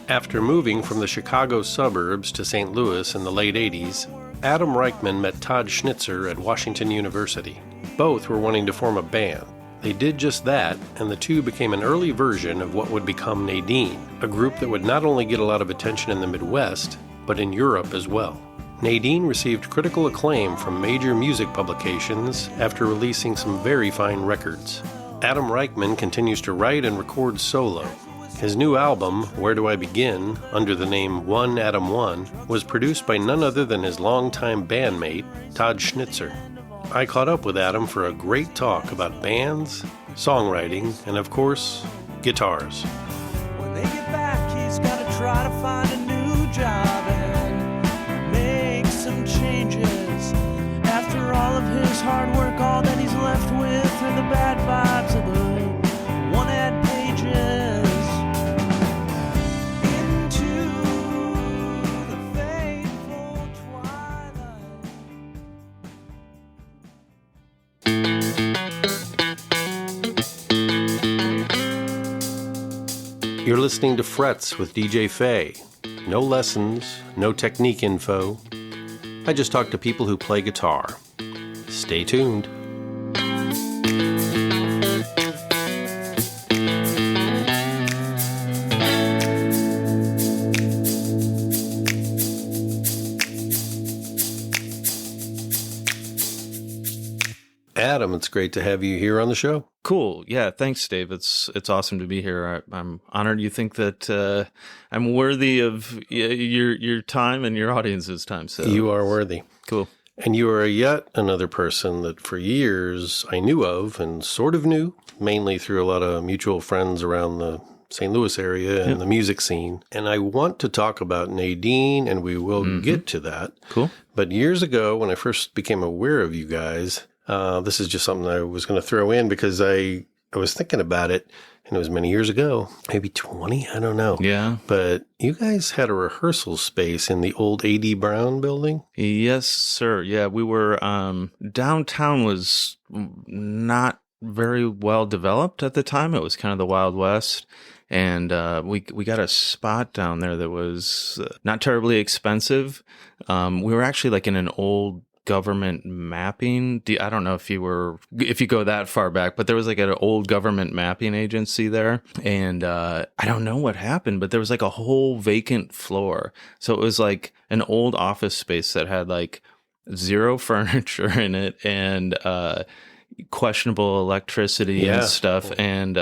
After moving from the Chicago suburbs to St. Louis in the late 80s, Adam Reichmann met Todd Schnitzer at Washington University. Both were wanting to form a band. They did just that, and the two became an early version of what would become Nadine, a group that would not only get a lot of attention in the Midwest, but in Europe as well. Nadine received critical acclaim from major music publications after releasing some very fine records. Adam Reichmann continues to write and record solo. His new album, Where Do I Begin, under the name One Adam One, was produced by none other than his longtime bandmate, Todd Schnitzer. I caught up with Adam for a great talk about bands, songwriting, and of course, guitars. When they get back, he's got to try to find a new job and make some changes. After all of his hard work, all that he's left with are the bad vibes of the one-ad pages. You're listening to Frets with DJ Faye. No lessons, no technique info. I just talk to people who play guitar. Stay tuned. Adam, it's great to have you here on the show. Cool. Yeah, thanks, Dave. It's awesome to be here. I'm honored you think that I'm worthy of your time and your audience's time. So you are worthy. Cool. And you are yet another person that for years I knew of and sort of knew, mainly through a lot of mutual friends around the St. Louis area and the music scene. And I want to talk about Nadine, and we will get to that. Cool. But years ago, when I first became aware of you guys, this is just something I was going to throw in because I was thinking about it, and it was many years ago, maybe 20, I don't know. Yeah. But you guys had a rehearsal space in the old A.D. Brown building? Yes, sir. Yeah, we were, downtown was not very well developed at the time. It was kind of the Wild West. And we got a spot down there that was not terribly expensive. We were actually like in an old government mapping. I don't know if you go that far back, but there was like an old government mapping agency there. And I don't know what happened, but there was like a whole vacant floor. So it was like an old office space that had like zero furniture in it and questionable electricity and stuff. And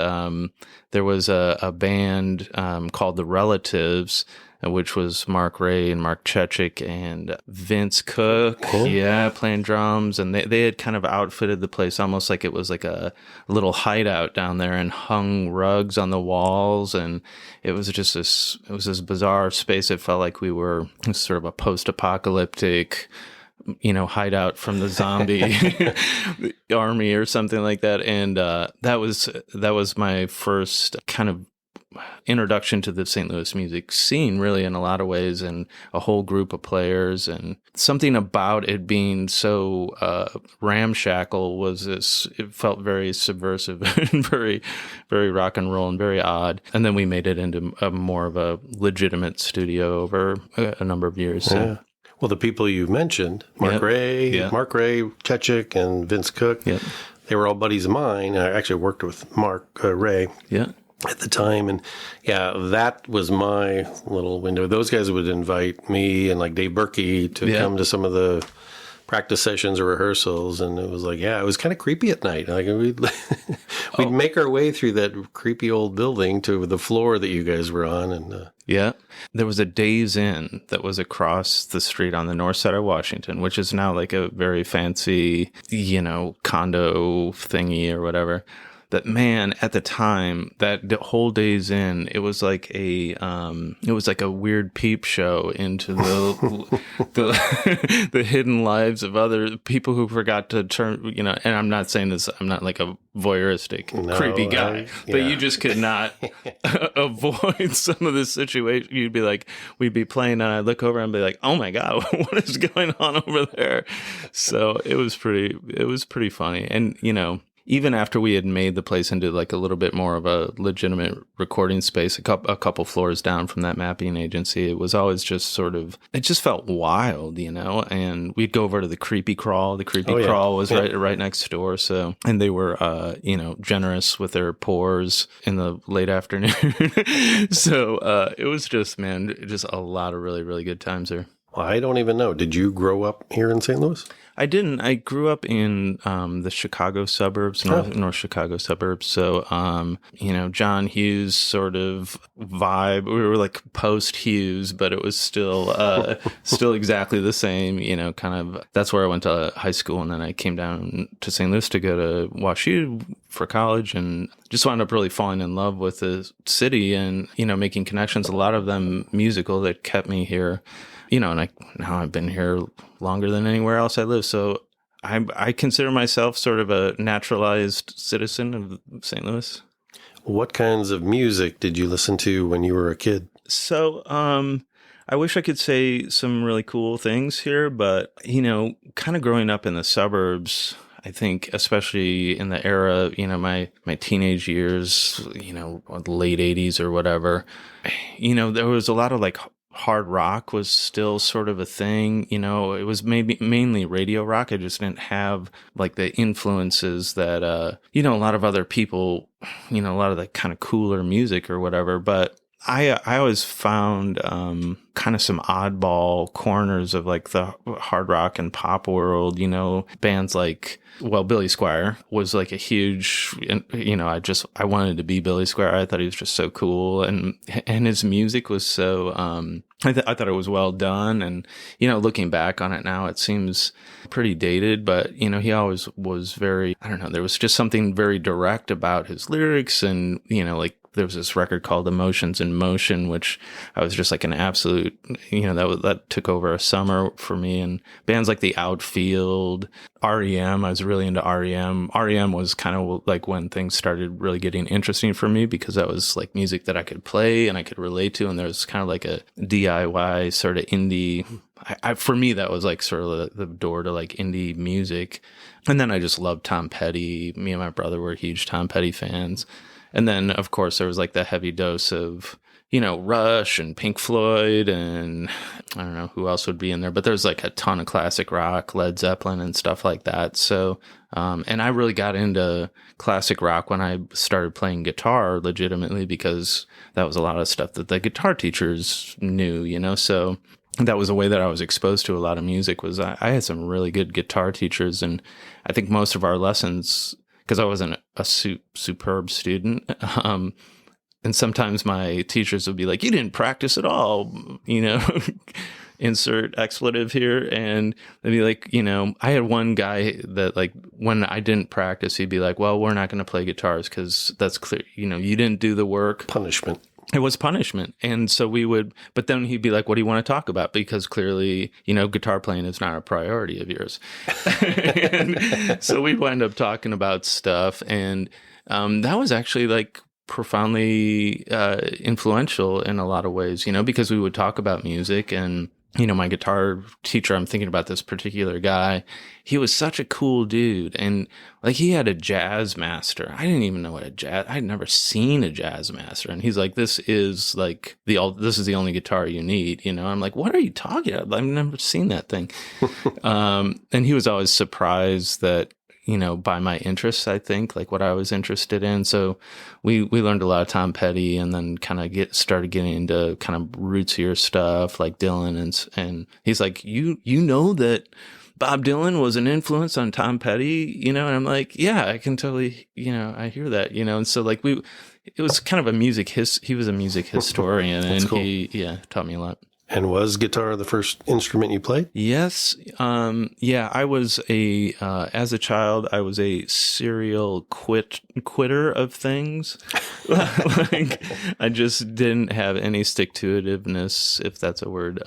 there was a band called The Relatives, which was Mark Ray and Mark Chechik and Vince Cook, playing drums. And they had kind of outfitted the place almost like it was like a little hideout down there and hung rugs on the walls. And it was just this bizarre space. It felt like we were sort of a post-apocalyptic, hideout from the zombie army or something like that. And that was my first kind of introduction to the St. Louis music scene, really, in a lot of ways, and a whole group of players. And something about it being so ramshackle was it felt very subversive and very, very rock and roll and very odd. And then we made it into more of a legitimate studio over a number of years. So. Yeah. Well, the people you mentioned, Mark Ray, Chechik, and Vince Cook, they were all buddies of mine. I actually worked with Mark Ray at the time. And that was my little window. Those guys would invite me and like Dave Berkey to come to some of the practice sessions or rehearsals. And it was like, it was kind of creepy at night. Like we'd make our way through that creepy old building to the floor that you guys were on. And there was a Days Inn that was across the street on the north side of Washington, which is now like a very fancy, condo thingy or whatever. That, man, at the time, that the whole Days Inn, it was like a weird peep show into the hidden lives of other people who forgot to turn, and I'm not saying this, I'm not like a voyeuristic, creepy guy, but you just could not avoid some of this situation. You'd be like, we'd be playing and I'd look over and be like, oh my God, what is going on over there? So it was pretty funny. And, even after we had made the place into like a little bit more of a legitimate recording space, a couple floors down from that mapping agency, it was always just sort of, it just felt wild, you know. And we'd go over to the Creepy Crawl. The Creepy Crawl was right next door. So, and they were, you know, generous with their pours in the late afternoon. So it was just, man, just a lot of really, really good times there. Well, I don't even know. Did you grow up here in St. Louis? I didn't. I grew up in the Chicago suburbs, North Chicago suburbs. So, you know, John Hughes sort of vibe. We were like post Hughes, but it was still still exactly the same. You know, kind of. That's where I went to high school, and then I came down to St. Louis to go to WashU for college, and just wound up really falling in love with the city, and you know, making connections. A lot of them musical that kept me here. You know, and now I've been here longer than anywhere else I live. So I consider myself sort of a naturalized citizen of St. Louis. What kinds of music did you listen to when you were a kid? So I wish I could say some really cool things here, but, you know, kind of growing up in the suburbs, I think, especially in the era, you know, my teenage years, you know, late 80s or whatever, you know, there was a lot of like hard rock was still sort of a thing, you know. It was maybe mainly radio rock. I just didn't have like the influences that, you know, a lot of other people, you know, a lot of the kind of cooler music or whatever. But I always found kind of some oddball corners of like the hard rock and pop world, you know, bands like, well, Billy Squier was like a huge, you know, I wanted to be Billy Squier. I thought he was just so cool. And his music was so, I thought it was well done. And, you know, looking back on it now, it seems pretty dated, but, you know, he always was very, I don't know, there was just something very direct about his lyrics. And, you know, like there was this record called Emotions in Motion, which I was just like an absolute, you know, that took over a summer for me. And bands like The Outfield, REM, I was really into REM. REM was kind of like when things started really getting interesting for me, because that was like music that I could play and I could relate to. And there was kind of like a DIY sort of indie. For me, that was like sort of the door to like indie music. And then I just loved Tom Petty. Me and my brother were huge Tom Petty fans. And then, of course, there was like the heavy dose of, you know, Rush and Pink Floyd, and I don't know who else would be in there, but there's like a ton of classic rock, Led Zeppelin and stuff like that. So, and I really got into classic rock when I started playing guitar legitimately, because that was a lot of stuff that the guitar teachers knew, you know. So that was a way that I was exposed to a lot of music. Was I had some really good guitar teachers, and I think most of our lessons, because I wasn't a superb student, and sometimes my teachers would be like, "You didn't practice at all," you know, insert expletive here. And they'd be like, you know, I had one guy that like, when I didn't practice, he'd be like, "Well, we're not going to play guitars because that's clear, you know, you didn't do the work." Punishment. It was punishment. And so we would, but then he'd be like, "What do you want to talk about?" Because clearly, you know, guitar playing is not a priority of yours. And so we'd wind up talking about stuff. And that was actually like profoundly influential in a lot of ways, you know, because we would talk about music. And, you know, my guitar teacher, I'm thinking about this particular guy, he was such a cool dude. And like, he had a jazz master. I didn't even know what I'd never seen a jazz master. And he's like, "This is like this is the only guitar you need," you know. I'm like, "What are you talking about? I've never seen that thing." And he was always surprised that, you know, by my interests, I think, like what I was interested in. So we learned a lot of Tom Petty, and then kind of started getting into kind of rootsier stuff like Dylan. And he's like, you know that Bob Dylan was an influence on Tom Petty, you know? And I'm like, "Yeah, I can totally, you know, I hear that, you know." And so like it was kind of a he was a music historian, and cool. He taught me a lot. And was guitar the first instrument you played? Yes. Yeah, I was as a child, I was a serial quitter of things. Like, I just didn't have any stick-to-itiveness, if that's a word.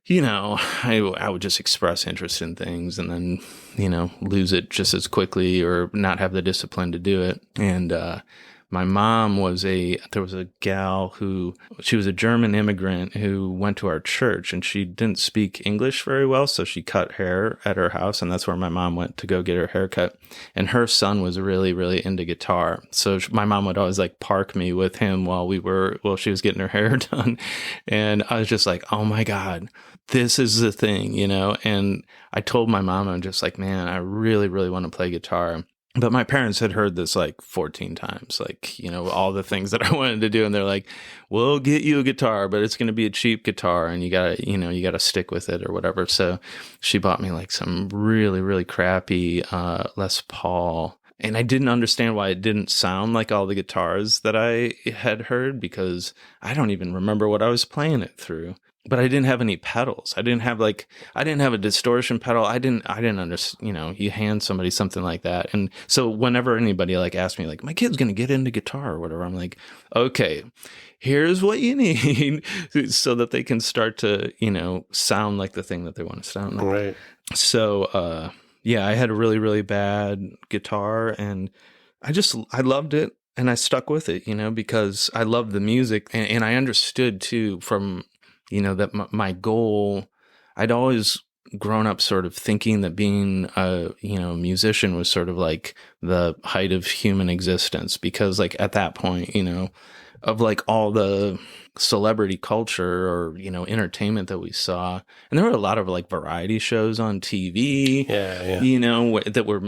You know, I would just express interest in things and then, you know, lose it just as quickly or not have the discipline to do it. And my mom there was a gal she was a German immigrant who went to our church, and she didn't speak English very well. So she cut hair at her house, and that's where my mom went to go get her haircut. And her son was really, really into guitar. So my mom would always like park me with him while she was getting her hair done. And I was just like, oh my God, this is the thing, And I told my mom, I'm just like, man, I really, really want to play guitar. But my parents had heard this like 14 times, like, all the things that I wanted to do. And they're like, we'll get you a guitar, but it's going to be a cheap guitar and you gotta stick with it or whatever. So she bought me like some really, really crappy Les Paul. And I didn't understand why it didn't sound like all the guitars that I had heard, because I don't even remember what I was playing it through. But I didn't have any pedals. I didn't have a distortion pedal. I didn't understand, you hand somebody something like that. And so whenever anybody like asked me like, my kid's going to get into guitar or whatever, I'm like, okay, here's what you need so that they can start to, sound like the thing that they want to sound like. Right. So, yeah, I had a really, really bad guitar, and I loved it, and I stuck with it, because I loved the music, and I understood too from, that my goal, I'd always grown up sort of thinking that being a, musician was sort of like the height of human existence, because like at that point, of like all the celebrity culture or, entertainment that we saw. And there were a lot of like variety shows on TV, that were,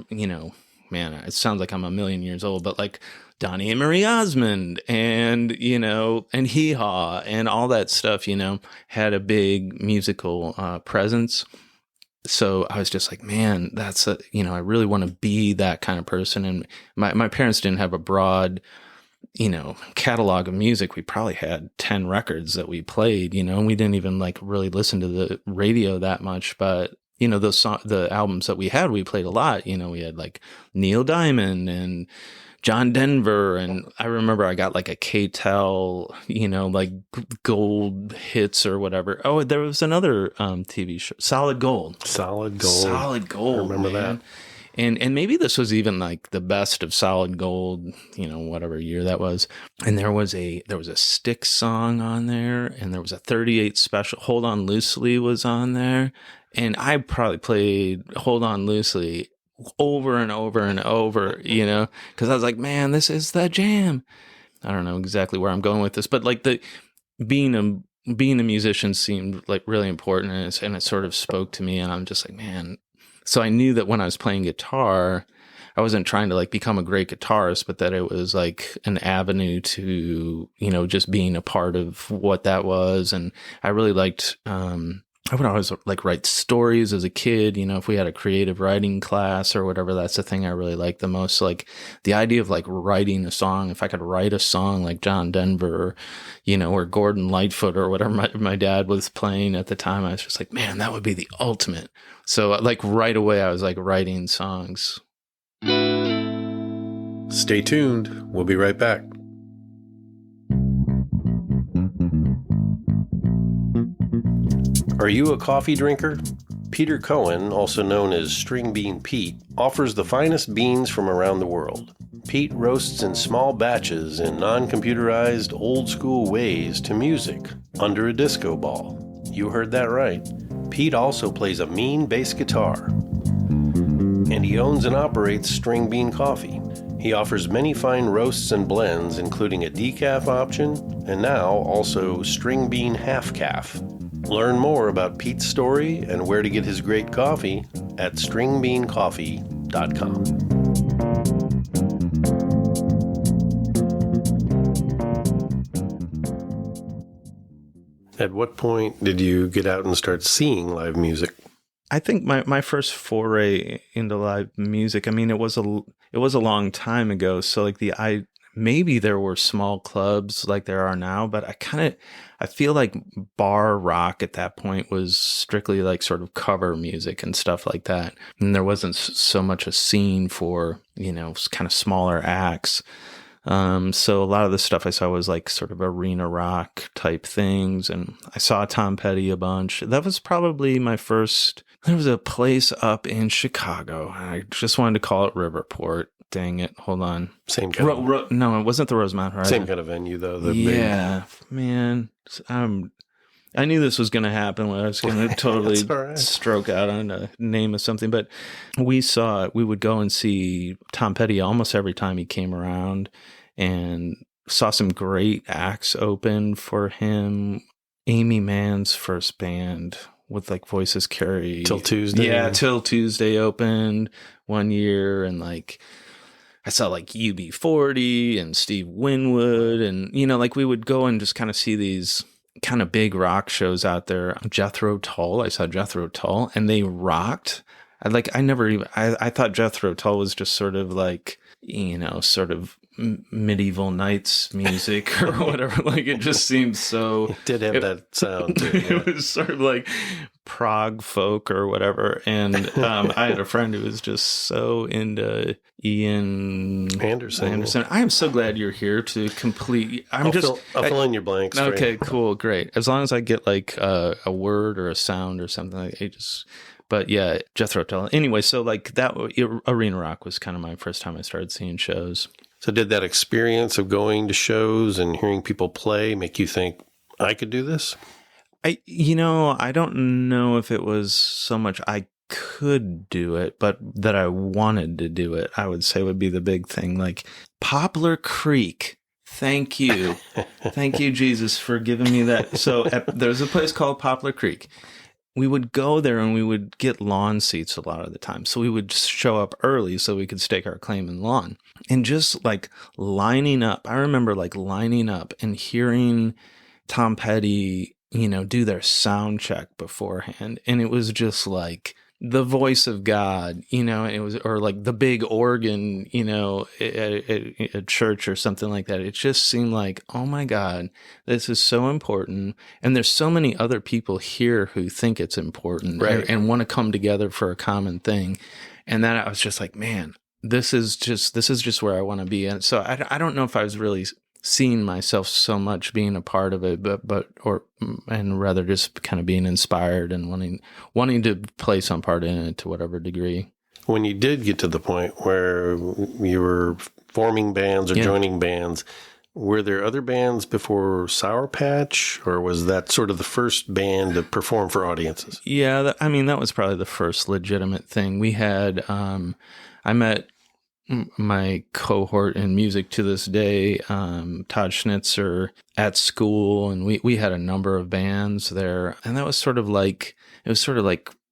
man, it sounds like I'm a million years old, but like Donnie and Marie Osmond and, and Hee Haw and all that stuff, had a big musical presence. So I was just like, man, I really want to be that kind of person. And my parents didn't have a broad, catalog of music. We probably had 10 records that we played, and we didn't even like really listen to the radio that much, but the albums that we had, we played a lot. We had like Neil Diamond and John Denver, and I remember I got like a K-Tel, like gold hits or whatever. Oh, there was another TV show, Solid Gold. I remember man. that. And maybe this was even like the best of Solid Gold, whatever year that was. And there was a Styx song on there, and there was a 38 special. Hold On Loosely was on there. And I probably played Hold On Loosely over and over and over, because I was like, man, this is the jam. I don't know exactly where I'm going with this, but like being a musician seemed like really important, and it sort of spoke to me, and I'm just like, man. So I knew that when I was playing guitar, I wasn't trying to like become a great guitarist, but that it was like an avenue to, just being a part of what that was. And I really liked, I would always like write stories as a kid, if we had a creative writing class or whatever. That's the thing I really liked the most. Like the idea of like writing a song, if I could write a song like John Denver, or Gordon Lightfoot or whatever my dad was playing at the time, I was just like, man, that would be the ultimate. So like right away, I was like writing songs. Stay tuned. We'll be right back. Are you a coffee drinker? Peter Cohen, also known as String Bean Pete, offers the finest beans from around the world. Pete roasts in small batches in non-computerized, old-school ways to music, under a disco ball. You heard that right. Pete also plays a mean bass guitar. And he owns and operates String Bean Coffee. He offers many fine roasts and blends, including a decaf option, and now also String Bean Half Calf. Learn more about Pete's story and where to get his great coffee at stringbeancoffee.com. At what point did you get out and start seeing live music? I think my first foray into live music, I mean, it was a long time ago. So like maybe there were small clubs like there are now, but I feel like bar rock at that point was strictly like sort of cover music and stuff like that. And there wasn't so much a scene for, kind of smaller acts. So a lot of the stuff I saw was like sort of arena rock type things. And I saw Tom Petty a bunch. That was probably my first. There was a place up in Chicago. I just wanted to call it Riverport. dang it. Hold on. Same kind of No, it wasn't the Rosemount Horizon. same kind of venue though. Man. I knew this was going to happen when I was going to totally right. stroke out on a name of something. But we would go and see Tom Petty almost every time he came around, and saw some great acts open for him. Amy Mann's first band with like Voices Carry. Till Tuesday. Yeah, Till Tuesday opened one year, and like I saw like UB40 and Steve Winwood, and like we would go and just kind of see these kind of big rock shows out there. Jethro Tull, I saw Jethro Tull, and they rocked. I thought Jethro Tull was just sort of like, sort of medieval knights music or whatever. Like it just seemed so. It did have that sound too. Yeah. It was sort of like prog folk or whatever. And I had a friend who was just so into Ian Anderson. I am so glad you're here to complete. I'll fill in your blanks. Okay, cool, great. As long as I get like a word or a sound or something, like it just. But yeah, Jethro Tull. Anyway, so like that arena rock was kind of my first time I started seeing shows. So did that experience of going to shows and hearing people play make you think, I could do this? I don't know if it was so much I could do it, but that I wanted to do it, I would say would be the big thing. Like Poplar Creek. Thank you. Thank you, Jesus, for giving me that. So there's a place called Poplar Creek. We would go there and we would get lawn seats a lot of the time. So we would just show up early so we could stake our claim in lawn. And just like lining up. I remember like lining up and hearing Tom Petty, do their sound check beforehand. And it was just like the voice of God, it was, or like the big organ, at a church or something like that. It just seemed like, oh my God, this is so important. And there's so many other people here who think it's important, right, and want to come together for a common thing. And then I was just like, man, this is just where I want to be. And so I don't know if I was really seeing myself so much being a part of it, and rather just kind of being inspired and wanting to play some part in it to whatever degree. When you did get to the point where you were forming bands or joining bands, were there other bands before Sourpatch, or was that sort of the first band to perform for audiences? Yeah, that was probably the first legitimate thing. We had, I met my cohort in music to this day, Todd Schnitzer, at school, and we had a number of bands there, and that was sort of like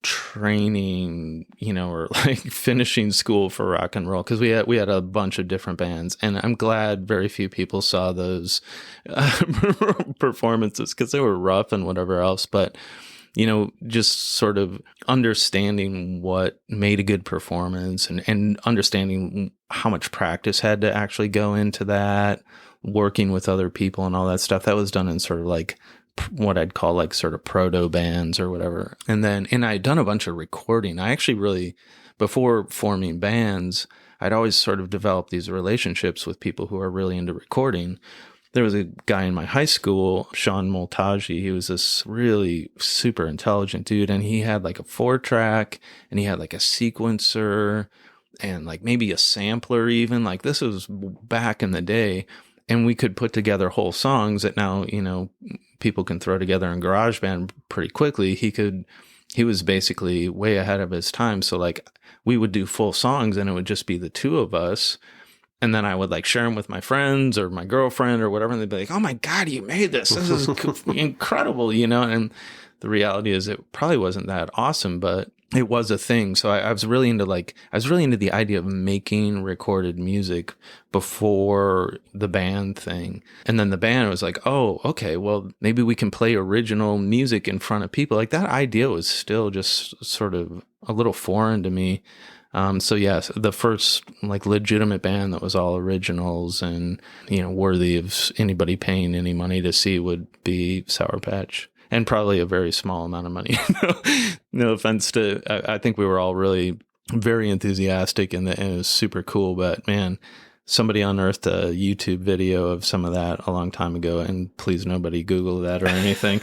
training, or like finishing school for rock and roll, because we had a bunch of different bands, and I'm glad very few people saw those performances because they were rough and whatever else, but just sort of understanding what made a good performance and understanding how much practice had to actually go into that, working with other people and all that stuff. That was done in sort of like what I'd call like sort of proto bands or whatever. And I had done a bunch of recording. I actually really, before forming bands, I'd always sort of developed these relationships with people who are really into recording. There was a guy in my high school, Sean Multaji. He was this really super intelligent dude, and he had like a 4-track, and he had like a sequencer, and like maybe a sampler even. Like this was back in the day, and we could put together whole songs that now, people can throw together in GarageBand pretty quickly. He was basically way ahead of his time. So like we would do full songs, and it would just be the two of us. And then I would like share them with my friends or my girlfriend or whatever. And they'd be like, oh my God, you made this. This is incredible, And the reality is it probably wasn't that awesome, but it was a thing. So I was really into the idea of making recorded music before the band thing. And then the band was like, oh, okay, well, maybe we can play original music in front of people. Like that idea was still just sort of a little foreign to me. So yes, the first like legitimate band that was all originals and, worthy of anybody paying any money to see would be Sourpatch, and probably a very small amount of money. No offense to, I think we were all really very enthusiastic and it was super cool, but man, somebody unearthed a YouTube video of some of that a long time ago, and please nobody Google that or anything.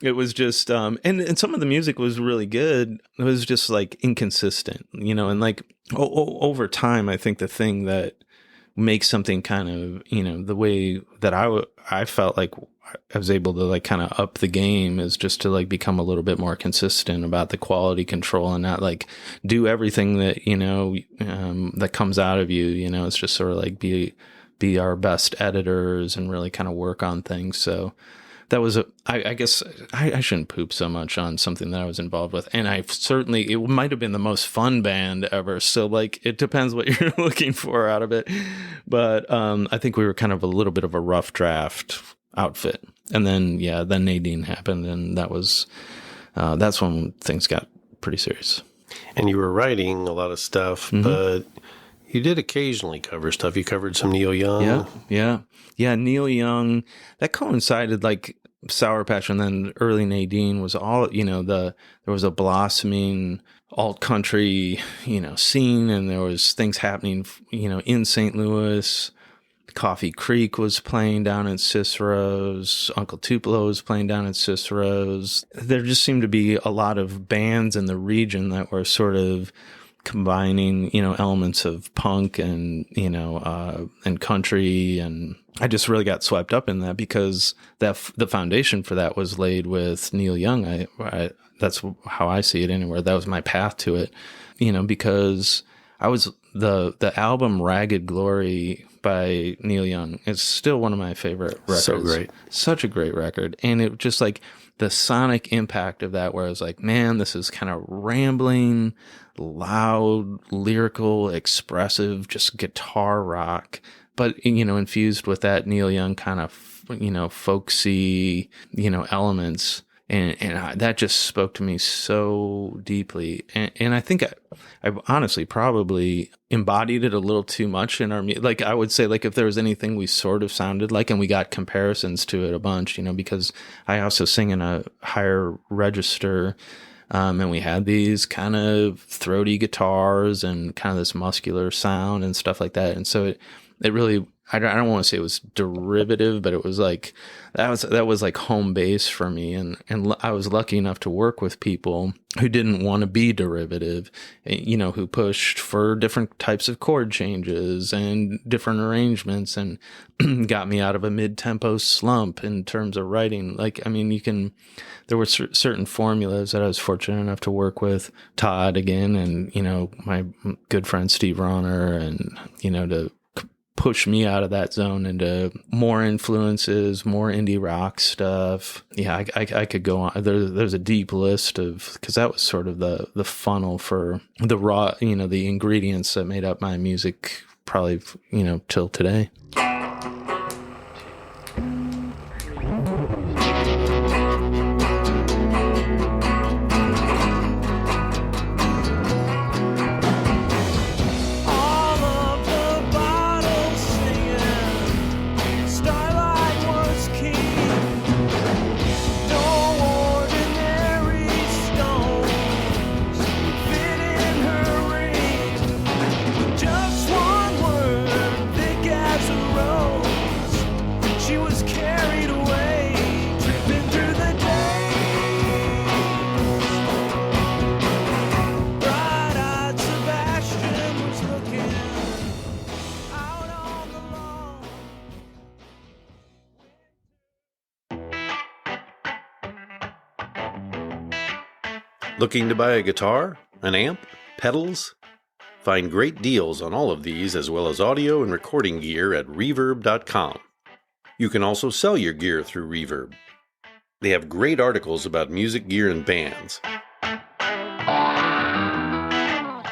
It was just, and some of the music was really good. It was just like inconsistent, and like over time, I think the thing that makes something kind of, the way that I felt like I was able to like kind of up the game is just to like become a little bit more consistent about the quality control and not like do everything that, that comes out of you, it's just sort of like be our best editors and really kind of work on things. So that was I guess I shouldn't poop so much on something that I was involved with. And it might have been the most fun band ever. So like, it depends what you're looking for out of it. But I think we were kind of a little bit of a rough draft outfit. And then Nadine happened. And that's when things got pretty serious. And you were writing a lot of stuff, but you did occasionally cover stuff. You covered some Neil Young. Yeah. Neil Young, that coincided like Sourpatch, and then early Nadine was all, there was a blossoming alt country, scene, and there was things happening, in St. Louis. Coffee Creek was playing down in Cicero's. Uncle Tupelo was playing down in Cicero's. There just seemed to be a lot of bands in the region that were sort of combining, elements of punk and, and country. And I just really got swept up in that because the foundation for that was laid with Neil Young. That's how I see it anywhere. That was my path to it, because I was the album Ragged Glory by Neil Young is still one of my favorite records. So great. Such a great record. And it just like the sonic impact of that, where I was like, man, this is kind of rambling, loud, lyrical, expressive, just guitar rock, but, infused with that Neil Young kind of, folksy, elements. And that just spoke to me so deeply. And I think I honestly probably embodied it a little too much in our music. Like, I would say, like, if there was anything we sort of sounded like, and we got comparisons to it a bunch, because I also sing in a higher register. And we had these kind of throaty guitars and kind of this muscular sound and stuff like that. And so it really, I don't want to say it was derivative, but it was like, that was like home base for me. And I was lucky enough to work with people who didn't want to be derivative, who pushed for different types of chord changes and different arrangements and got me out of a mid-tempo slump in terms of writing. Like, I mean, there were certain formulas that I was fortunate enough to work with Todd again, and, my good friend Steve Ronner, and, to push me out of that zone into more influences, more indie rock stuff. Yeah, I could go on. There's a deep list because that was sort of the funnel for the raw, the ingredients that made up my music probably, till today. Looking to buy a guitar, an amp, pedals? Find great deals on all of these, as well as audio and recording gear at reverb.com. You can also sell your gear through Reverb. They have great articles about music gear and bands.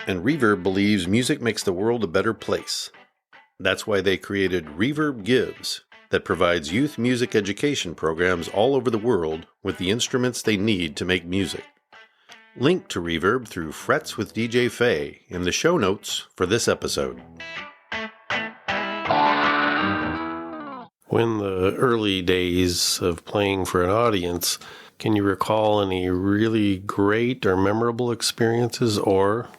And Reverb believes music makes the world a better place. That's why they created Reverb Gives, that provides youth music education programs all over the world with the instruments they need to make music. Link to Reverb through Frets with DJ Faye in the show notes for this episode. When the early days of playing for an audience, can you recall any really great or memorable experiences, or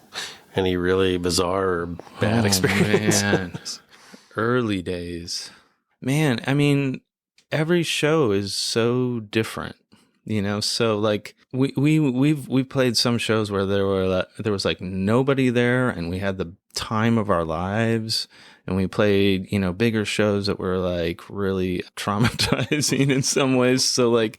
any really bizarre or bad experiences? Man. Early days. Man, I mean, every show is so different. So like we've played some shows where there was like nobody there, and we had the time of our lives, and we played bigger shows that were like really traumatizing in some ways. So like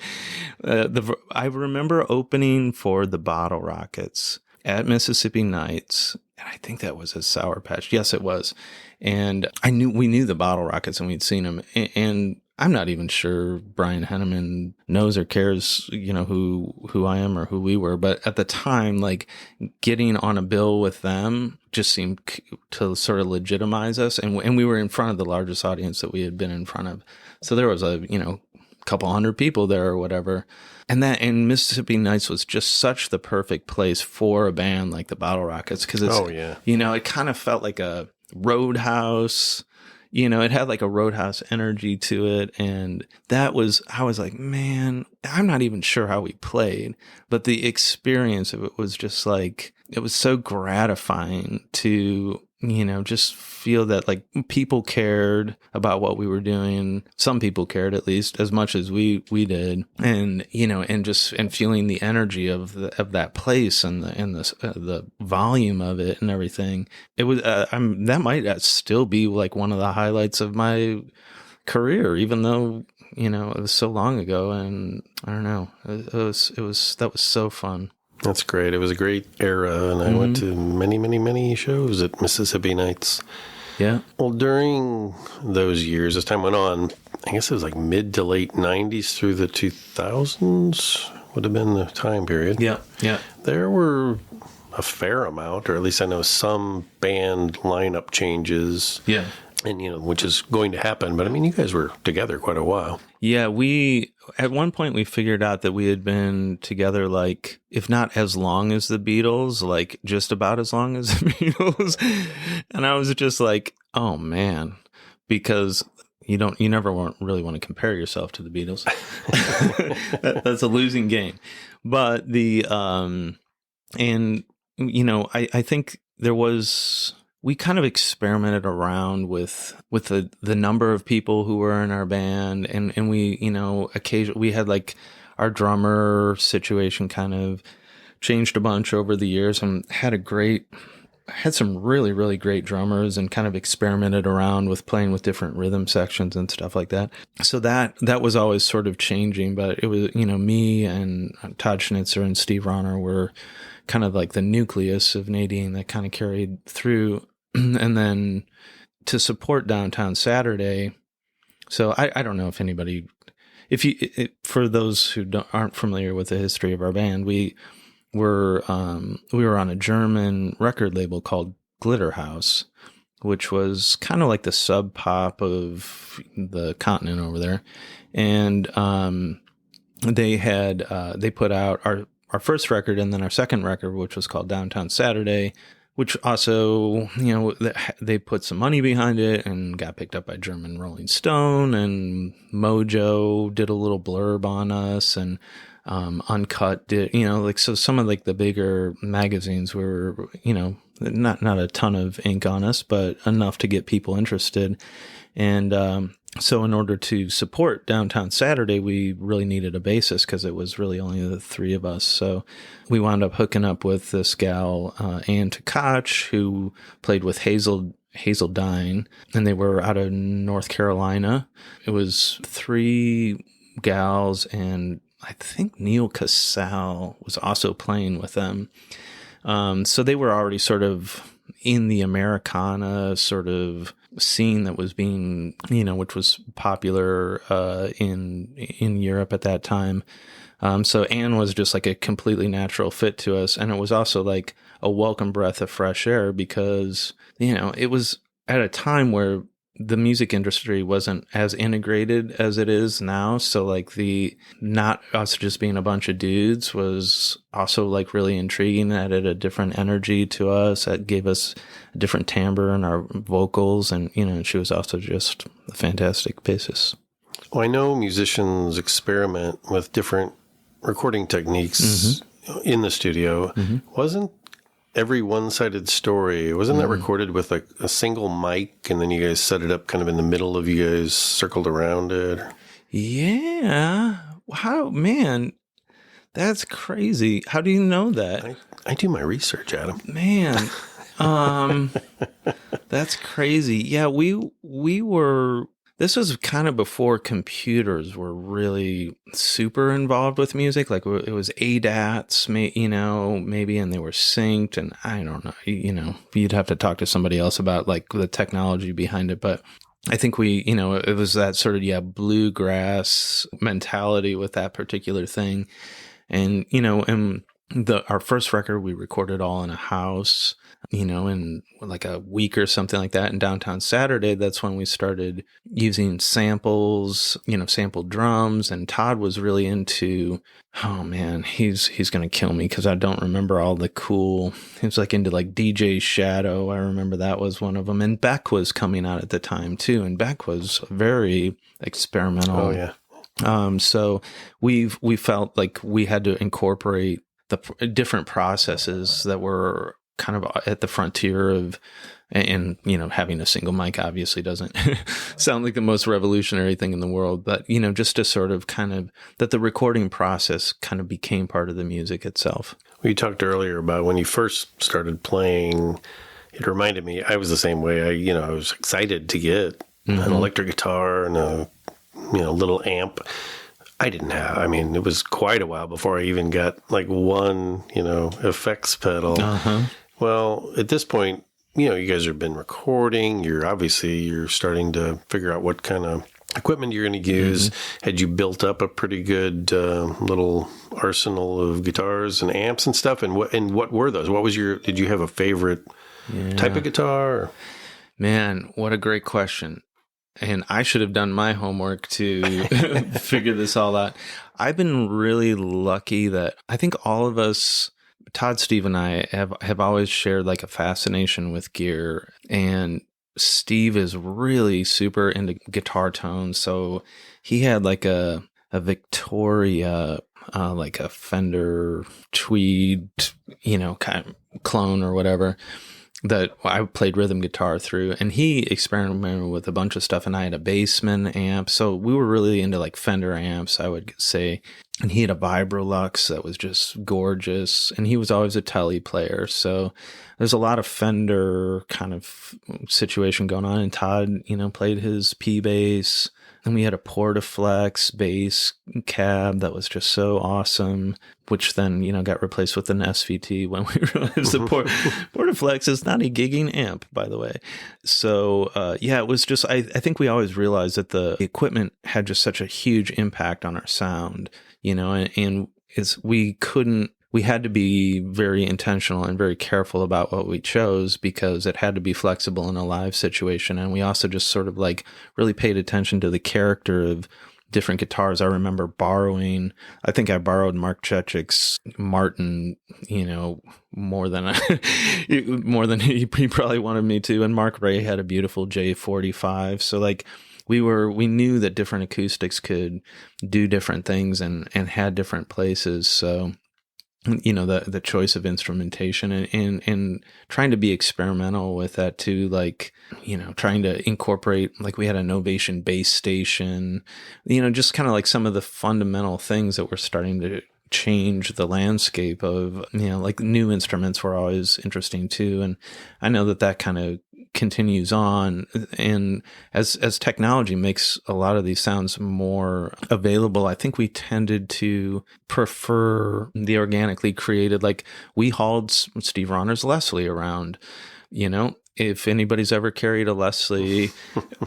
I remember opening for the Bottle Rockets at Mississippi Nights, and I think that was a Sourpatch. Yes, it was. And we knew the Bottle Rockets, and we'd seen them, and I'm not even sure Brian Henneman knows or cares, who I am or who we were. But at the time, like getting on a bill with them just seemed to sort of legitimize us. And we were in front of the largest audience that we had been in front of. So there was a couple hundred people there or whatever. And Mississippi Nights was just such the perfect place for a band like the Bottle Rockets. Cause it's, it kind of felt like a Roadhouse. It had like a Roadhouse energy to it. And I was like, man, I'm not even sure how we played, but the experience of it was just like, it was so gratifying to, just feel that like people cared about what we were doing. Some people cared at least as much as we did. And, and feeling the energy of that place and the volume of it and everything. It was, that might still be like one of the highlights of my career, even though, it was so long ago. And I don't know, that was so fun. That's great. It was a great era, and I went to many, many, many shows at Mississippi Nights. Yeah. Well, during those years, as time went on, I guess it was like mid to late 90s through the 2000s would have been the time period. Yeah, yeah. There were a fair amount, or at least I know some band lineup changes. Yeah. And, which is going to happen. But, I mean, you guys were together quite a while. Yeah, at one point we figured out that we had been together, like, if not as long as the Beatles, like just about as long as the Beatles. And I was just like, oh, man, because you never really want to compare yourself to the Beatles. That's a losing game. But I think there was... We kind of experimented around with the number of people who were in our band, and we, occasionally we had like our drummer situation kind of changed a bunch over the years, and had some really, really great drummers, and kind of experimented around with playing with different rhythm sections and stuff like that. So that was always sort of changing, but it was, me and Todd Schnitzer and Steve Ronner were kind of like the nucleus of Nadine that kind of carried through. And then to support Downtown Saturday. So I don't know if anybody, for those who aren't familiar with the history of our band, we were on a German record label called Glitter House, which was kind of like the sub pop of the continent over there. And, they put out our first record, and then our second record, which was called Downtown Saturday, which also, they put some money behind it and got picked up by German Rolling Stone, and Mojo did a little blurb on us, and Uncut did, so some of like the bigger magazines were, not a ton of ink on us, but enough to get people interested. And so in order to support Downtown Saturday, we really needed a bassist because it was really only the three of us. So we wound up hooking up with this gal, Ann Tkach, who played with Hazeldine, and they were out of North Carolina. It was three gals, and I think Neil Casal was also playing with them. So they were already sort of in the Americana sort of scene that was being, which was popular in Europe at that time. So Anne was just like a completely natural fit to us. And it was also like a welcome breath of fresh air because, it was at a time where the music industry wasn't as integrated as it is now. So like not us just being a bunch of dudes was also like really intriguing. It added a different energy to us. That gave us a different timbre in our vocals. And, she was also just a fantastic bassist. Well, I know musicians experiment with different recording techniques in the studio. Wasn't every one-sided story, wasn't that recorded with like a single mic, and then you guys set it up kind of in the middle of you guys circled around it? Yeah. Wow, man. That's crazy. How do you know that? I do my research, Adam. Man, that's crazy. Yeah, we were. This was kind of before computers were really super involved with music. Like it was ADATs, maybe, and they were synced. And I don't know, you'd have to talk to somebody else about like the technology behind it. But I think it was that sort of, bluegrass mentality with that particular thing. And, our first record, we recorded all in a house, in like a week or something like that in downtown Saturday. That's when we started using samples, sampled drums. And Todd was really into, oh man, he's going to kill me because I don't remember all the cool, he was like into like DJ Shadow. I remember that was one of them. And Beck was coming out at the time too. And Beck was very experimental. Oh yeah. So we felt like we had to incorporate the different processes that were kind of at the frontier of, and having a single mic obviously doesn't sound like the most revolutionary thing in the world, but just to sort of kind of that the recording process kind of became part of the music itself. We talked earlier about when you first started playing. It reminded me, I was the same way. I was excited to get an electric guitar and a little amp. I didn't have, it was quite a while before I even got like one, effects pedal. Uh-huh. Well, at this point, you guys have been recording. You're starting to figure out what kind of equipment you're going to use. Mm-hmm. Had you built up a pretty good little arsenal of guitars and amps and stuff? And what were those? Did you have a favorite type of guitar? Man, what a great question. And I should have done my homework to figure this all out. I've been really lucky that I think all of us, Todd, Steve, and I have always shared like a fascination with gear. And Steve is really super into guitar tones. So he had like a Victoria, like a Fender Tweed, kind of clone or whatever, that I played rhythm guitar through, and he experimented with a bunch of stuff, and I had a Bassman amp. So we were really into like Fender amps, I would say. And he had a Vibrolux that was just gorgeous, and he was always a Tele player. So there's a lot of Fender kind of situation going on. And Todd, played his P bass. And we had a Portaflex bass cab that was just so awesome, which then, got replaced with an SVT when we realized the Portaflex is not a gigging amp, by the way. So, it was just, I think we always realized that the equipment had just such a huge impact on our sound, and we had to be very intentional and very careful about what we chose because it had to be flexible in a live situation. And we also just sort of like really paid attention to the character of different guitars. I remember I think I borrowed Mark Chechik's Martin, more than he probably wanted me to. And Mark Ray had a beautiful J45. So like, we knew that different acoustics could do different things and had different places. So, the choice of instrumentation and trying to be experimental with that too, like, trying to incorporate, like we had a Novation bass station, just kind of like some of the fundamental things that were starting to change the landscape of, like new instruments were always interesting too. And I know that kind of continues on, and as technology makes a lot of these sounds more available, I think we tended to prefer the organically created. Like we hauled Steve Ronner's Leslie around, if anybody's ever carried a Leslie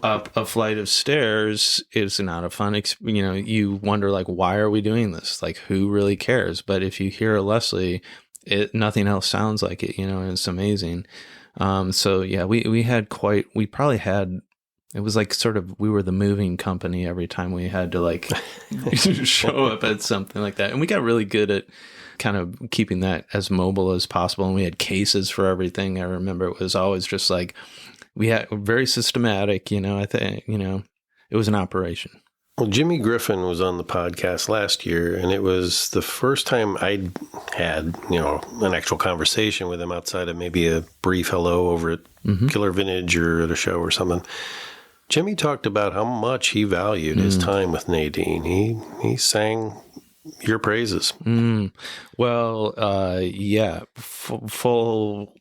up a flight of stairs, it's not a fun you wonder like, why are we doing this? Like, who really cares? But if you hear a Leslie, nothing else sounds like it, and it's amazing. So yeah, we probably had, it was like sort of, we were the moving company every time we had to like show up at something like that. And we got really good at kind of keeping that as mobile as possible. And we had cases for everything. I remember it was always just like, we had very systematic, I think, it was an operation. Well, Jimmy Griffin was on the podcast last year, and it was the first time I'd had, an actual conversation with him outside of maybe a brief hello over at Killer Vintage or at a show or something. Jimmy talked about how much he valued his time with Nadine. He sang, your praises. Well, yeah, full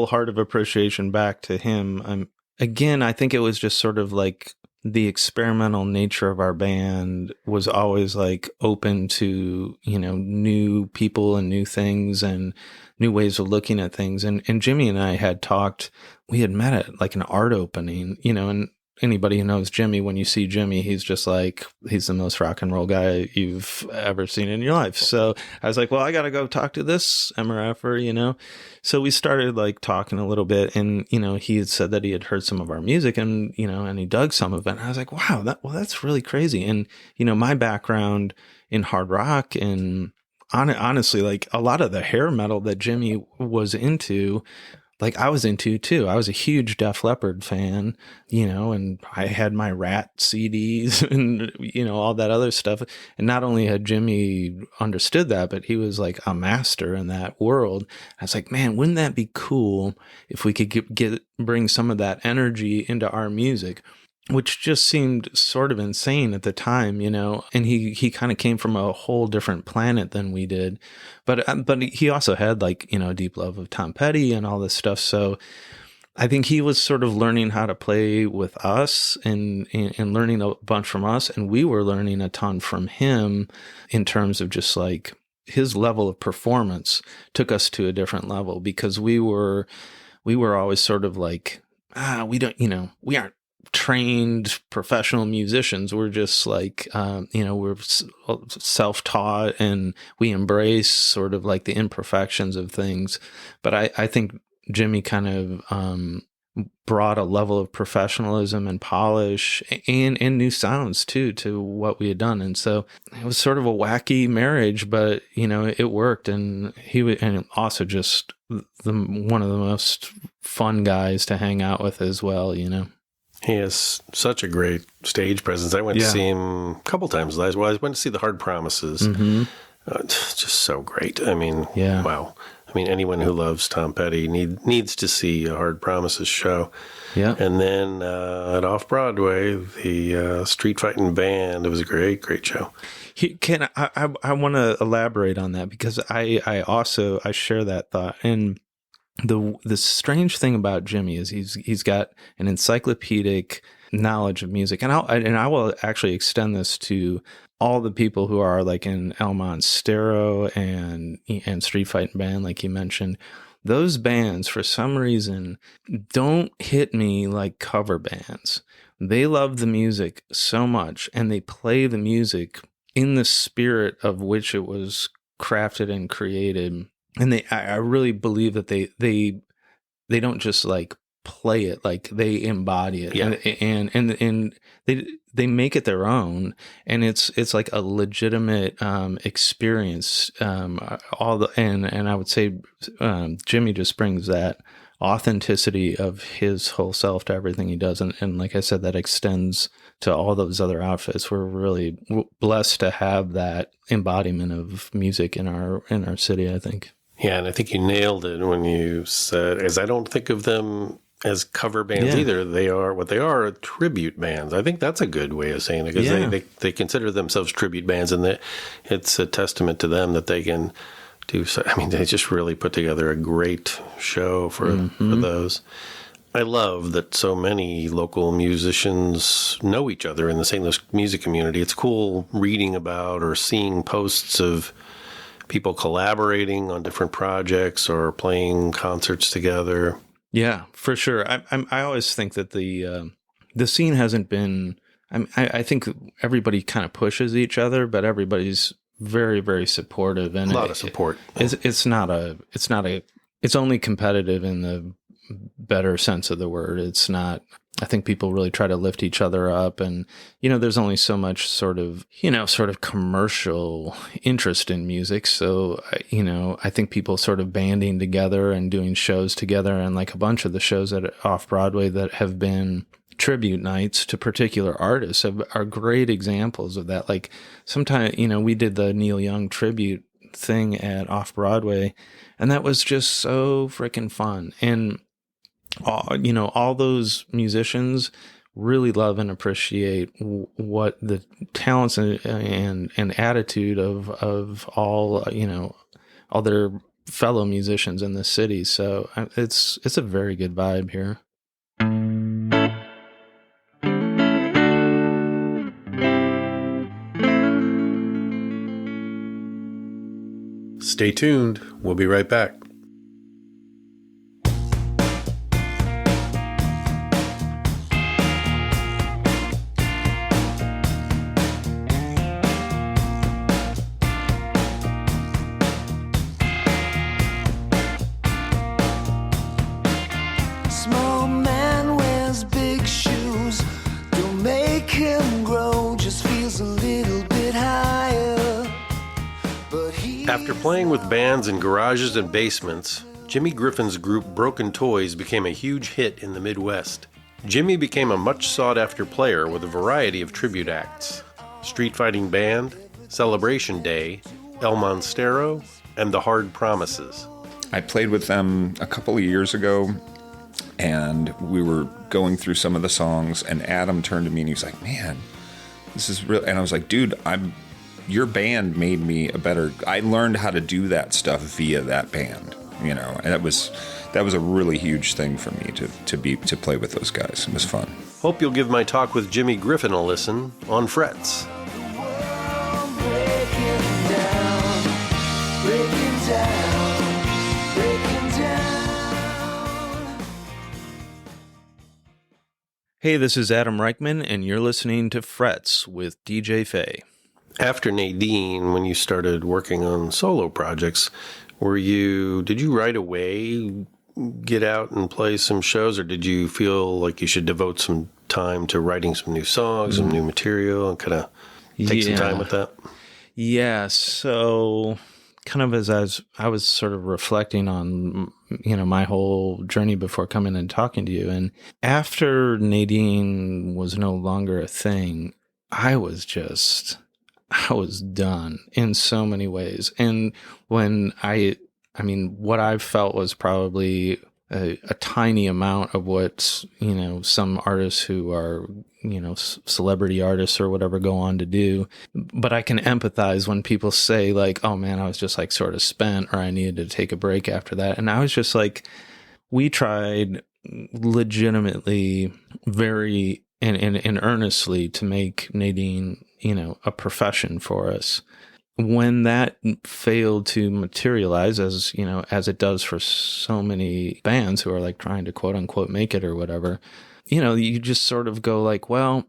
heart of appreciation back to him. Again, I think it was just sort of like the experimental nature of our band was always like open to, new people and new things and new ways of looking at things. And Jimmy and I had talked, we had met at like an art opening, and anybody who knows Jimmy, when you see Jimmy, he's just like, he's the most rock and roll guy you've ever seen in your life. So I was like, well, I got to go talk to this MRFer, So we started like talking a little bit, and, he had said that he had heard some of our music and, and he dug some of it. And I was like, wow, that's really crazy. And, my background in hard rock and honestly, like a lot of the hair metal that Jimmy was into, like I was into too. I was a huge Def Leppard fan, and I had my Rat CDs and, all that other stuff. And not only had Jimmy understood that, but he was like a master in that world. I was like, man, wouldn't that be cool if we could bring some of that energy into our music? Which just seemed sort of insane at the time, and he kind of came from a whole different planet than we did. But he also had like, a deep love of Tom Petty and all this stuff. So I think he was sort of learning how to play with us and learning a bunch from us. And we were learning a ton from him in terms of just like his level of performance took us to a different level, because we were always sort of like, we aren't trained professional musicians. We're just like, we're self-taught, and we embrace sort of like the imperfections of things. But I think Jimmy kind of brought a level of professionalism and polish and new sounds too to what we had done. And so it was sort of a wacky marriage, but it worked. And and also just one of the most fun guys to hang out with as well, He has such a great stage presence. I went to see him a couple times. I went to see the Hard Promises. Mm-hmm. It's just so great. I mean, wow. I mean, anyone who loves Tom Petty needs to see a Hard Promises show. Yeah. And then at Off-Broadway, the Street Fighting Band, it was a great, great show. I want to elaborate on that, because I share that thought. And the strange thing about Jimmy is he's got an encyclopedic knowledge of music, and I will actually extend this to all the people who are like in Elmont Stereo and Street Fighting Band, like you mentioned. Those bands, for some reason, don't hit me like cover bands. They love the music so much, and they play the music in the spirit of which it was crafted and created. And I really believe that they don't just like play it, like they embody it, and they make it their own, and it's like a legitimate experience. And I would say Jimmy just brings that authenticity of his whole self to everything he does, and like I said, that extends to all those other outfits. We're really blessed to have that embodiment of music in our city, I think. Yeah, and I think you nailed it when you said, as I don't think of them as cover bands either. They are tribute bands. I think that's a good way of saying it, because they consider themselves tribute bands, and it's a testament to them that they can do so. I mean, they just really put together a great show for those. I love that so many local musicians know each other in the St. Louis music community. It's cool reading about or seeing posts of people collaborating on different projects or playing concerts together. Yeah, for sure. I always think that the scene hasn't been. I think everybody kind of pushes each other, but everybody's very, very supportive, and a lot of support. It's only competitive in the better sense of the word. It's not. I think people really try to lift each other up, and there's only so much sort of commercial interest in music. So I think people sort of banding together and doing shows together, and like a bunch of the shows at Off-Broadway that have been tribute nights to particular artists are great examples of that. Like sometimes we did the Neil Young tribute thing at Off-Broadway, and that was just so freaking fun. And all those musicians really love and appreciate what the talents and attitude of all, all their fellow musicians in the city. So it's a very good vibe here. Stay tuned. We'll be right back. Small man wears big shoes. Don't make him grow, just feels a little bit higher. But After playing with bands in garages and basements, Jimmy Griffin's group Broken Toys became a huge hit in the Midwest. Jimmy became a much sought-after player with a variety of tribute acts: Street Fighting Band, Celebration Day, El Monstero, and The Hard Promises. I played with them a couple of years ago, and we were going through some of the songs, and Adam turned to me and he was like, "Man, this is real." And I was like, "Dude, your band made me I learned how to do that stuff via that band, and that was a really huge thing for me to play with those guys. It was fun." Hope you'll give my talk with Jimmy Griffin a listen on Frets. Hey, this is Adam Reichmann, and you're listening to Frets with DJ Faye. After Nadine, when you started working on solo projects, did you right away get out and play some shows, or did you feel like you should devote some time to writing some new songs, some new material, and kind of take some time with that? Yeah, so kind of as I was sort of reflecting on, my whole journey before coming and talking to you, and after Nadine was no longer a thing, I was done in so many ways. And when what I felt was probably a tiny amount of what, some artists who are, celebrity artists or whatever go on to do. But I can empathize when people say like, "Oh man, I was just like sort of spent," or "I needed to take a break after that." And I was just like, we tried legitimately very and earnestly to make Nadine, a profession for us. When that failed to materialize, as it does for so many bands who are like trying to quote unquote make it or whatever, you just sort of go like, well,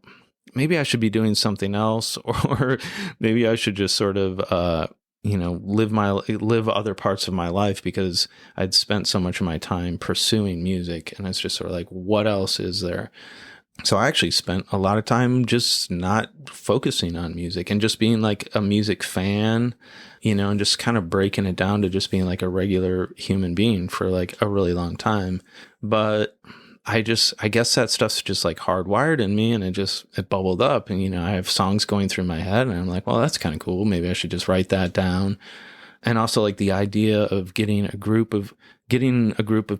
maybe I should be doing something else, or maybe I should just sort of, live other parts of my life, because I'd spent so much of my time pursuing music, and it's just sort of like, what else is there? So I actually spent a lot of time just not focusing on music and just being like a music fan, and just kind of breaking it down to just being like a regular human being for like a really long time. But I guess that stuff's just like hardwired in me, and it bubbled up, and, I have songs going through my head, and I'm like, well, that's kind of cool. Maybe I should just write that down. And also like the idea of getting a group of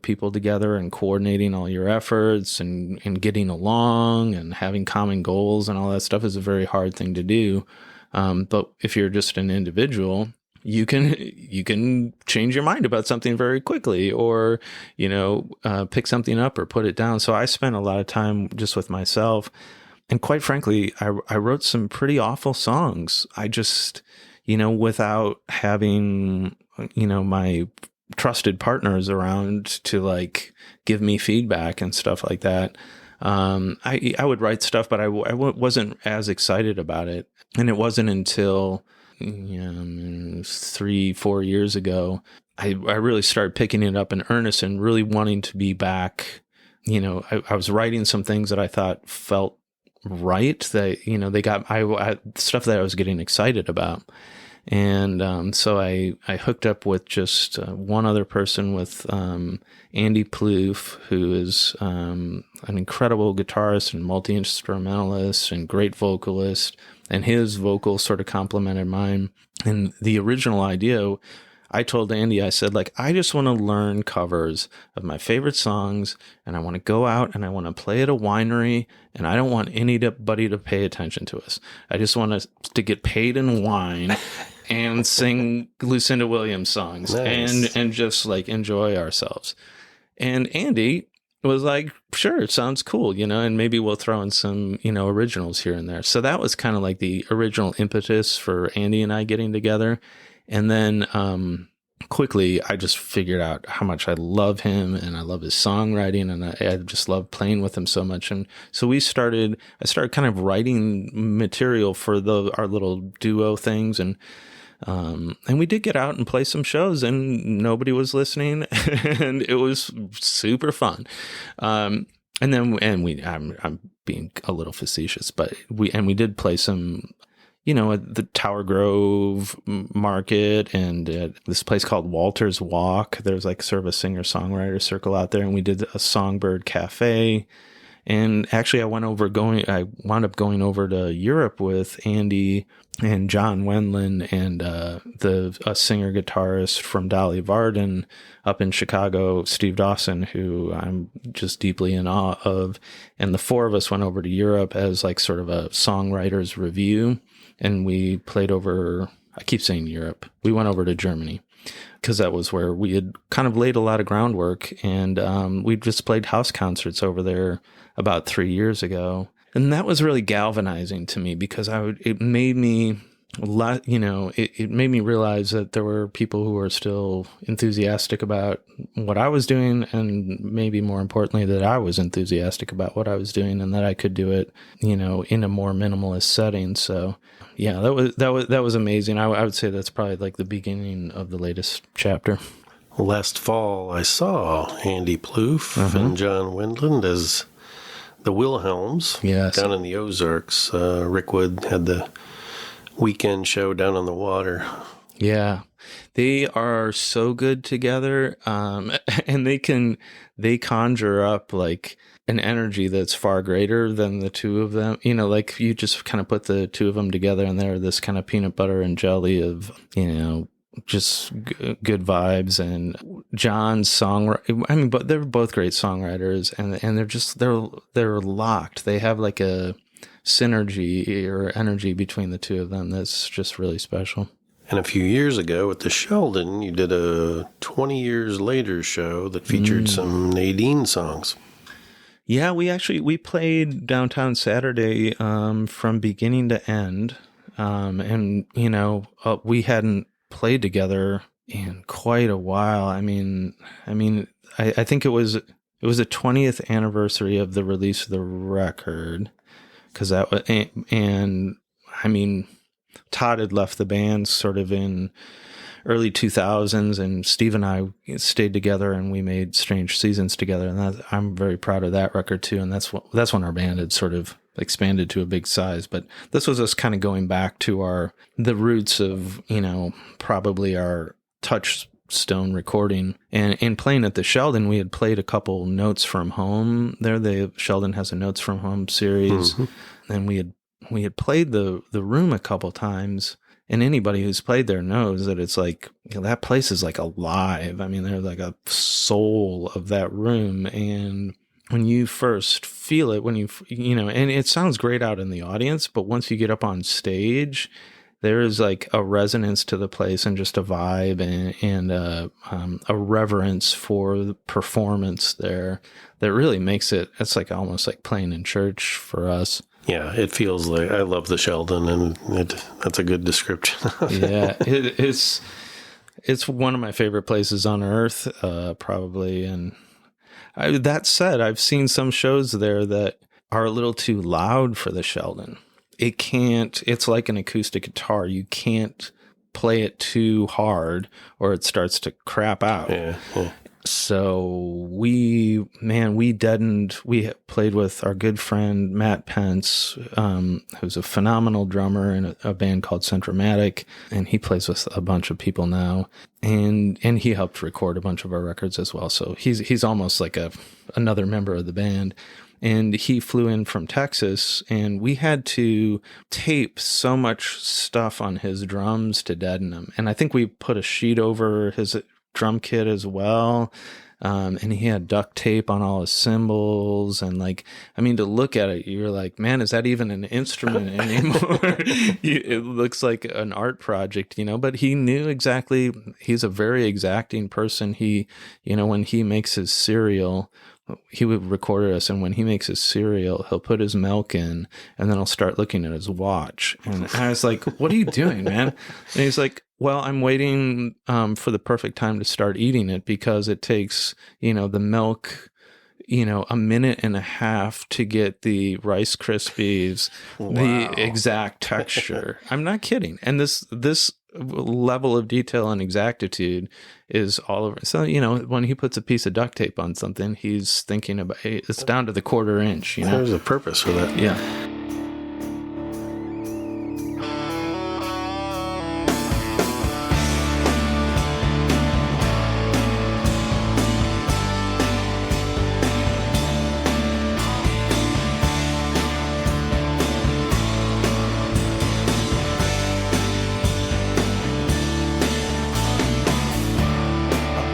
people together and coordinating all your efforts and getting along and having common goals and all that stuff is a very hard thing to do. But if you're just an individual, you can change your mind about something very quickly, or, pick something up or put it down. So I spent a lot of time just with myself. And quite frankly, I wrote some pretty awful songs. I just, without having, my trusted partners around to like give me feedback and stuff like that. I would write stuff, but I wasn't as excited about it. And it wasn't until 3-4 years ago, I really started picking it up in earnest and really wanting to be back. I was writing some things that I thought felt right, that, they got stuff that I was getting excited about. And so I hooked up with just one other person, with Andy Plouffe, who is an incredible guitarist and multi-instrumentalist and great vocalist, and his vocals sort of complemented mine. And the original idea, I told Andy, I said, like, I just want to learn covers of my favorite songs, and I want to go out and I want to play at a winery, and I don't want anybody to pay attention to us. I just want us to get paid in wine and sing Lucinda Williams songs. Nice. and just like enjoy ourselves. And Andy was like, sure, it sounds cool, you know, and maybe we'll throw in some, you know, originals here and there. So that was kind of like the original impetus for Andy and I getting together. And then quickly, I just figured out how much I love him and I love his songwriting, and I just love playing with him so much. And so I started kind of writing material for our little duo things. And we did get out and play some shows, and nobody was listening, and it was super fun. I'm being a little facetious, but we did play some, you know, at the Tower Grove Market and at this place called Walter's Walk. There's like sort of a singer-songwriter circle out there, and we did a Songbird Cafe. And actually, I wound up going over to Europe with Andy and John Wendland and a singer-guitarist from Dolly Varden up in Chicago, Steve Dawson, who I'm just deeply in awe of. And the four of us went over to Europe as like sort of a songwriter's review. And we played over, I keep saying Europe, we went over to Germany, because that was where we had kind of laid a lot of groundwork. And we just played house concerts over there about 3 years ago. And that was really galvanizing to me, because it made me, you know, it made me realize that there were people who were still enthusiastic about what I was doing, and maybe more importantly, that I was enthusiastic about what I was doing, and that I could do it, you know, in a more minimalist setting. So yeah, that was amazing. I would say that's probably like the beginning of the latest chapter. Last fall, I saw Andy Plouffe and John Wendland as the Wilhelms down in the Ozarks. Rick Wood had the weekend show down on the water. Yeah, they are so good together, and they conjure up like an energy that's far greater than the two of them. You know, like you just kind of put the two of them together, and they're this kind of peanut butter and jelly of, you know, just good vibes. And John's songwriting, I mean, but they're both great songwriters, and they're just they're locked. They have like a synergy or energy between the two of them that's just really special. And a few years ago at the Sheldon, you did a 20 Years Later show that featured some Nadine songs. Yeah, we played Downtown Saturday from beginning to end. And, you know, we hadn't played together in quite a while. I think it was the 20th anniversary of the release of the record. And I mean, Todd had left the band sort of in early 2000s, and Steve and I stayed together, and we made Strange Seasons together. And I'm very proud of that record too. And that's when our band had sort of expanded to a big size. But this was us kind of going back to the roots of, you know, probably our touchstone recording, and playing at the Sheldon. We had played a couple Notes from Home there. The Sheldon has a Notes from Home series, and we had played the room a couple times. And anybody who's played there knows that it's like, you know, that place is like alive. I mean, there's like a soul of that room. And when you first feel it, you know, and it sounds great out in the audience, but once you get up on stage, there is like a resonance to the place, and just a vibe and a reverence for the performance there that really makes it's like almost like playing in church for us. Yeah, it feels like, I love the Sheldon, and that's a good description. Yeah, it's one of my favorite places on earth, probably. And that said, I've seen some shows there that are a little too loud for the Sheldon. It's like an acoustic guitar. You can't play it too hard or it starts to crap out. Yeah. So we played with our good friend Matt Pence, who's a phenomenal drummer in a band called Centromatic, and he plays with a bunch of people now, and he helped record a bunch of our records as well. So he's almost like another member of the band. And he flew in from Texas, and we had to tape so much stuff on his drums to deaden them. And I think we put a sheet over his drum kit as well. And he had duct tape on all his cymbals. And to look at it, you're like, man, is that even an instrument anymore? It looks like an art project, but he knew exactly. He's a very exacting person. He, when he makes his cereal, he would record us, and when he makes his cereal, he'll put his milk in, and then he'll start looking at his watch. And I was like, what are you doing, man? And he's like, well, I'm waiting for the perfect time to start eating it, because it takes, the milk, a minute and a half to get the Rice Krispies, the exact texture. I'm not kidding. And this level of detail and exactitude is all over. So, when he puts a piece of duct tape on something, he's thinking about it's down to the quarter inch, There's a purpose for that. Yeah.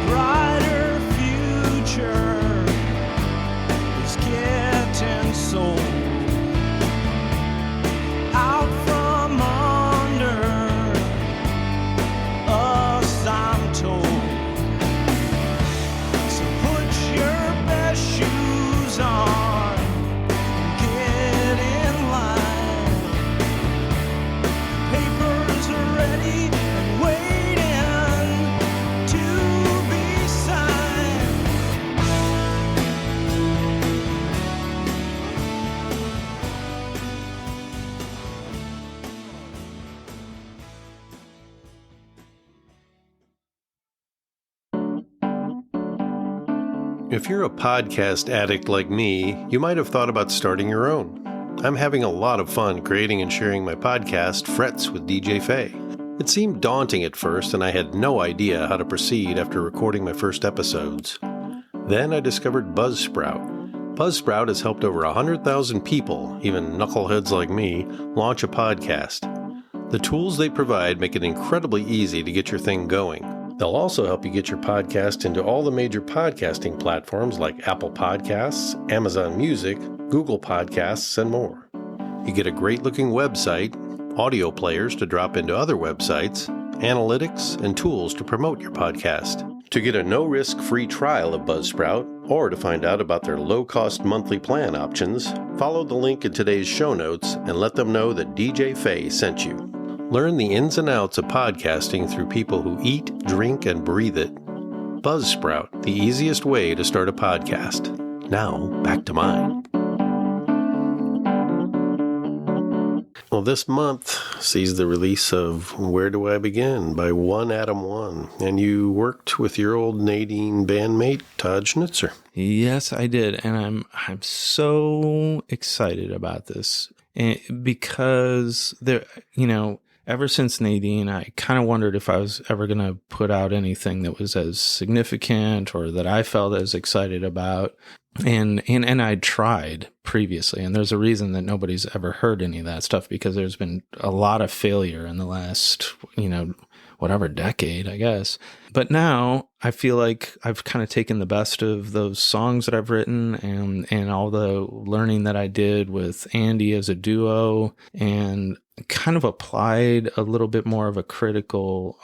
Brighter future is getting sold. If you're a podcast addict like me, you might have thought about starting your own. I'm having a lot of fun creating and sharing my podcast, Frets with DJ Faye. It seemed daunting at first, and I had no idea how to proceed after recording my first episodes. Then I discovered Buzzsprout. Buzzsprout has helped over 100,000 people, even knuckleheads like me, launch a podcast. The tools they provide make it incredibly easy to get your thing going. They'll also help you get your podcast into all the major podcasting platforms like Apple Podcasts, Amazon Music, Google Podcasts, and more. You get a great-looking website, audio players to drop into other websites, analytics, and tools to promote your podcast. To get a no-risk free trial of Buzzsprout, or to find out about their low-cost monthly plan options, follow the link in today's show notes and let them know that DJ Faye sent you. Learn the ins and outs of podcasting through people who eat, drink, and breathe it. Buzzsprout, the easiest way to start a podcast. Now, back to mine. Well, this month sees the release of Where Do I Begin by One Atom One, and you worked with your old Nadine bandmate, Todd Schnitzer. Yes, I did, and I'm so excited about this, because there, ever since Nadine, I kind of wondered if I was ever going to put out anything that was as significant or that I felt as excited about. And I tried previously, and there's a reason that nobody's ever heard any of that stuff, because there's been a lot of failure in the last, whatever decade, I guess. But now I feel like I've kind of taken the best of those songs that I've written and all the learning that I did with Andy as a duo, and kind of applied a little bit more of a critical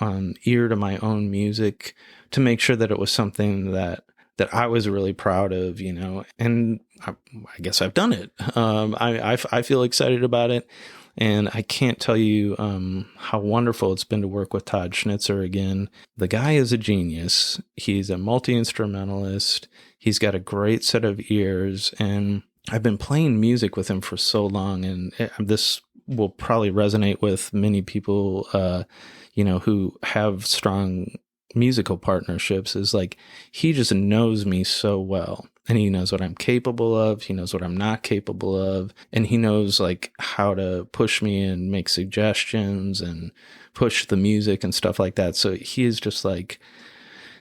ear to my own music to make sure that it was something that I was really proud of, and I guess I've done it. I feel excited about it, and I can't tell you how wonderful it's been to work with Todd Schnitzer again. The guy is a genius. He's a multi-instrumentalist. He's got a great set of ears, and I've been playing music with him for so long, and this will probably resonate with many people, who have strong musical partnerships is like, he just knows me so well, and he knows what I'm capable of. He knows what I'm not capable of. And he knows like how to push me and make suggestions and push the music and stuff like that. So he is just like,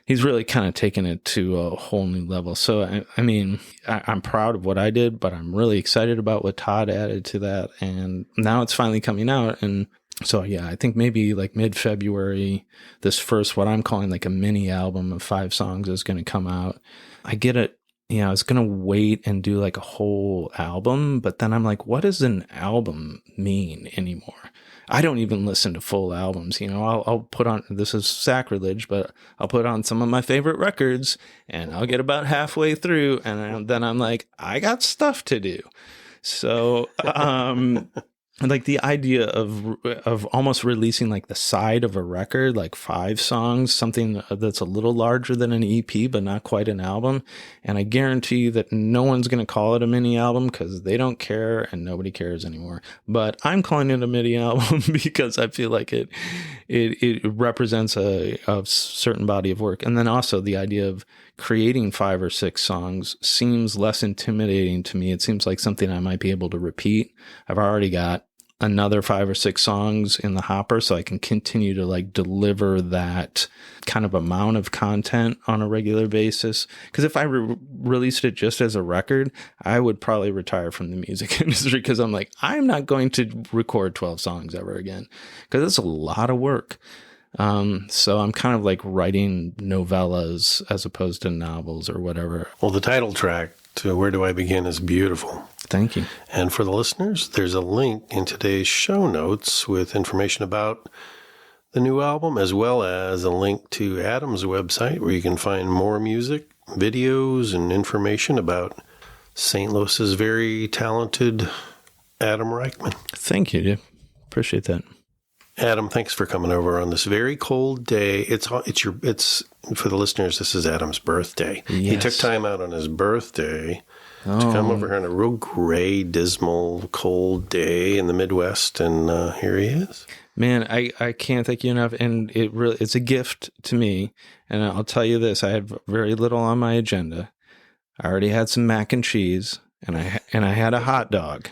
he's really kind of taken it to a whole new level. So, I mean, I'm proud of what I did, but I'm really excited about what Todd added to that. And now it's finally coming out. And so, yeah, I think maybe like mid-February, this first, what I'm calling like a mini album of 5 songs is going to come out. I get it. You know, I was going to wait and do like a whole album, but then I'm like, what does an album mean anymore? I don't even listen to full albums. You know, I'll put on, this is sacrilege, but I'll put on some of my favorite records and I'll get about halfway through. And then I'm like, I got stuff to do. So, like the idea of almost releasing like the side of a record, like 5 songs, something that's a little larger than an EP, but not quite an album. And I guarantee you that no one's going to call it a mini album because they don't care and nobody cares anymore. But I'm calling it a mini album because I feel like it represents a certain body of work. And then also the idea of creating 5 or 6 songs seems less intimidating to me. It seems like something I might be able to repeat. I've already got another 5 or 6 songs in the hopper, so I can continue to like deliver that kind of amount of content on a regular basis. Because if I released it just as a record, I would probably retire from the music industry, because I'm like, I'm not going to record 12 songs ever again, because it's a lot of work. So I'm kind of like writing novellas as opposed to novels or whatever. Well, the title track to Where Do I Begin is beautiful. Thank you. And for the listeners, there's a link in today's show notes with information about the new album, as well as a link to Adam's website where you can find more music, videos, and information about St. Louis's very talented Adam Reichmann. Thank you. Appreciate that. Adam, thanks for coming over on this very cold day. It's for the listeners, this is Adam's birthday. Yes. He took time out on his birthday to come over here on a real gray, dismal, cold day in the Midwest, and here he is. Man, I can't thank you enough, and it's a gift to me. And I'll tell you this: I had very little on my agenda. I already had some mac and cheese, and I had a hot dog.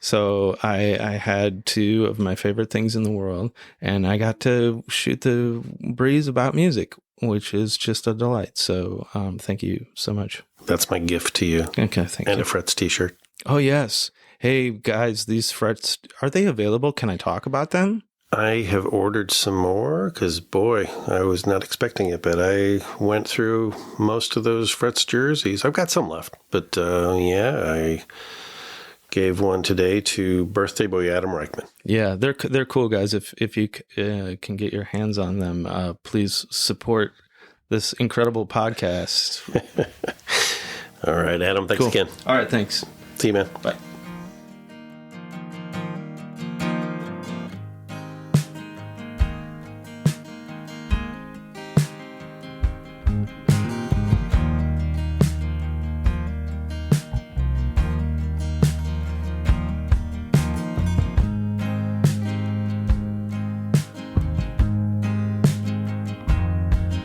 So I had 2 of my favorite things in the world, and I got to shoot the breeze about music, which is just a delight. So thank you so much. That's my gift to you. Okay, thank you. And a Frets t-shirt. Oh, yes. Hey, guys, these Frets, are they available? Can I talk about them? I have ordered some more because, boy, I was not expecting it, but I went through most of those Frets jerseys. I've got some left, but I gave one today to birthday boy Adam Reichmann. Yeah, they're cool, guys. If you can get your hands on them, please support this incredible podcast. All right, Adam, thanks again. All right, thanks. See you, man. Bye.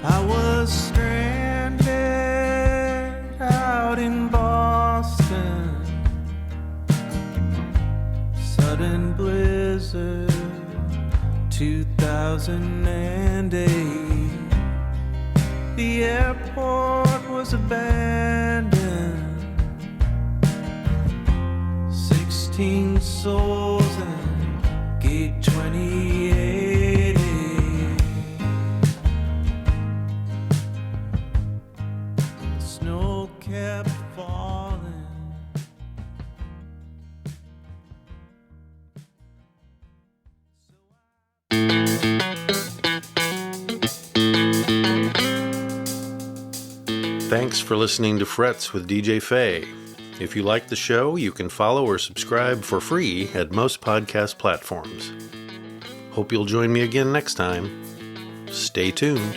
I was stranded out in Boston. Sudden blizzard, 2008. The airport was abandoned. 16 souls and gate 2080. The snow kept falling. Thanks for listening to Frets with DJ Faye. If you like the show, you can follow or subscribe for free at most podcast platforms. Hope you'll join me again next time. Stay tuned.